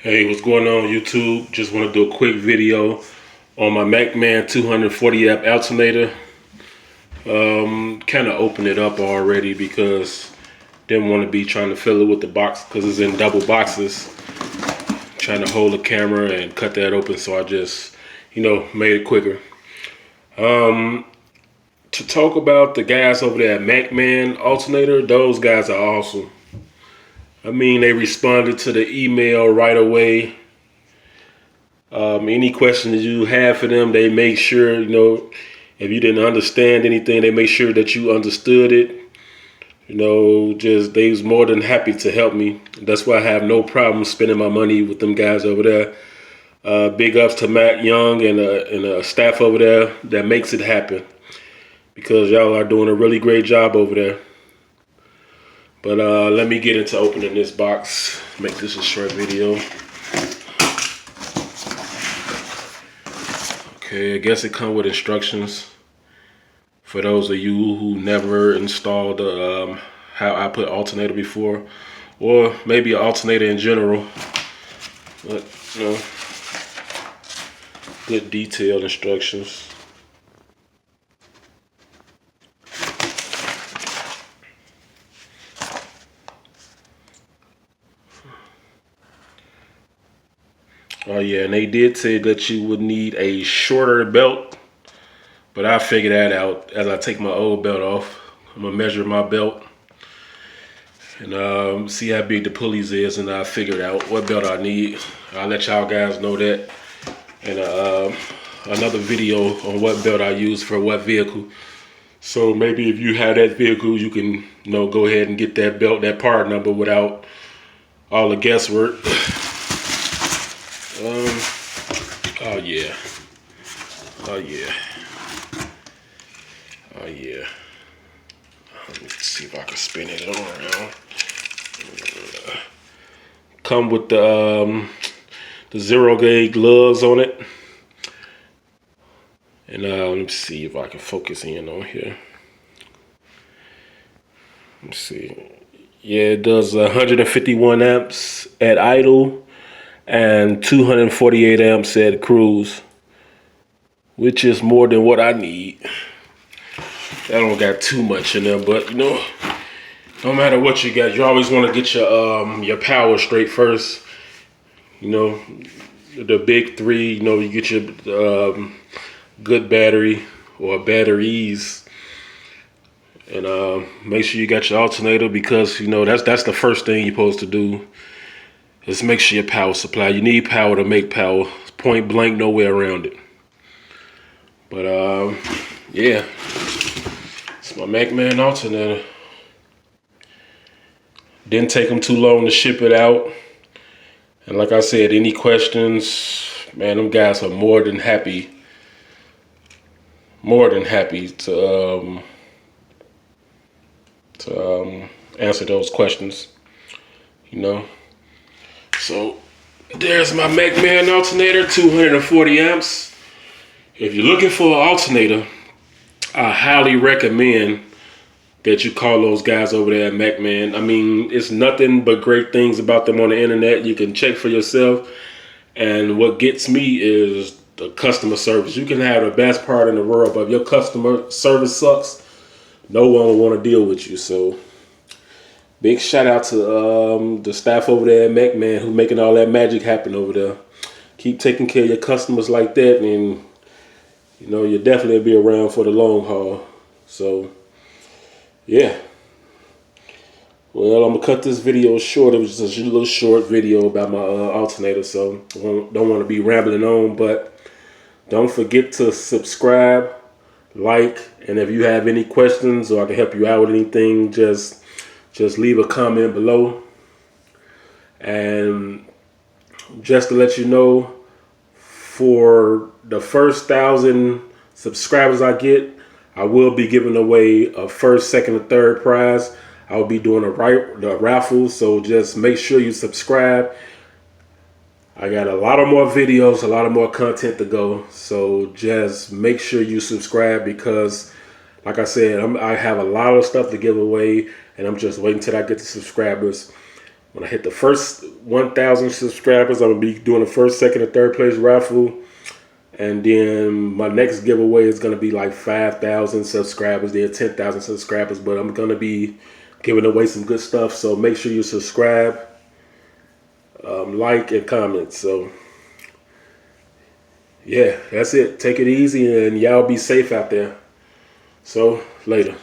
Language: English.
Hey, what's going on YouTube? Just want to do a quick video on my Mechman 240 amp alternator. Kind of opened it up already because didn't want to be trying to fill it with the box because it's in double boxes. Trying to hold the camera and cut that open, so I just, made it quicker. To talk about the guys over there at Mechman Alternator, those guys are awesome. I mean, they responded to the email right away. Any questions you have for them, they make sure, if you didn't understand anything, they make sure that you understood it. They was more than happy to help me. That's why I have no problem spending my money with them guys over there. Big ups to Matt Young and the staff over there that makes it happen, because y'all are doing a really great job over there. But let me get into opening this box. Make this a short video. Okay, I guess it comes with instructions for those of you who never installed how I put alternator before, or maybe an alternator in general. But good detailed instructions. Oh yeah, and they did say that you would need a shorter belt, but I figured that out as I take my old belt off. I'm gonna measure my belt and see how big the pulleys is, and I figured out what belt I need. I'll let y'all guys know that in another video on what belt I use for what vehicle. So maybe if you have that vehicle, you can go ahead and get that belt, that part number, without all the guesswork. Oh yeah. Let me see if I can spin it around. Come with the 0 gauge gloves on it. And let me see if I can focus in on here. Let's see. Yeah, it does 151 amps at idle and 248 amps at cruise, which is more than what I need. I don't got too much in there, but no matter what you got, you always want to get your power straight first. The big three. You get your good battery or batteries, and make sure you got your alternator, because that's the first thing you're supposed to do. Just make sure your power supply. You need power to make power. It's point blank, no way around it. But yeah, it's my Mechman alternator. Didn't take them too long to ship it out. And like I said, any questions, man, them guys are more than happy to answer those questions. So there's my Mechman alternator, 240 amps. If you're looking for an alternator, I highly recommend that you call those guys over there at Mechman. I mean, it's nothing but great things about them on the internet. You can check for yourself. And what gets me is the customer service. You can have the best part in the world, but if your customer service sucks, no one will want to deal with you. So big shout out to the staff over there at Mechman who making all that magic happen over there. Keep taking care of your customers like that, and you'll definitely be around for the long haul. So yeah. Well, I'm gonna cut this video short. It was just a little short video about my alternator, so don't want to be rambling on. But don't forget to subscribe, like, and if you have any questions or I can help you out with anything, just leave a comment below. And just to let you know, for the first 1,000 subscribers I get, I will be giving away a first, second, and third prize. I'll be doing the raffle, so just make sure you subscribe. I got a lot of more videos, a lot of more content to go, so just make sure you subscribe, because like I said, I have a lot of stuff to give away, and I'm just waiting till I get the subscribers. When I hit the first 1,000 subscribers, I'm gonna be doing the first, second, and third place raffle. And then my next giveaway is gonna be like 5,000 subscribers. There 10,000 subscribers, but I'm gonna be giving away some good stuff. So make sure you subscribe, like, and comment. So yeah, that's it. Take it easy, and y'all be safe out there. So later.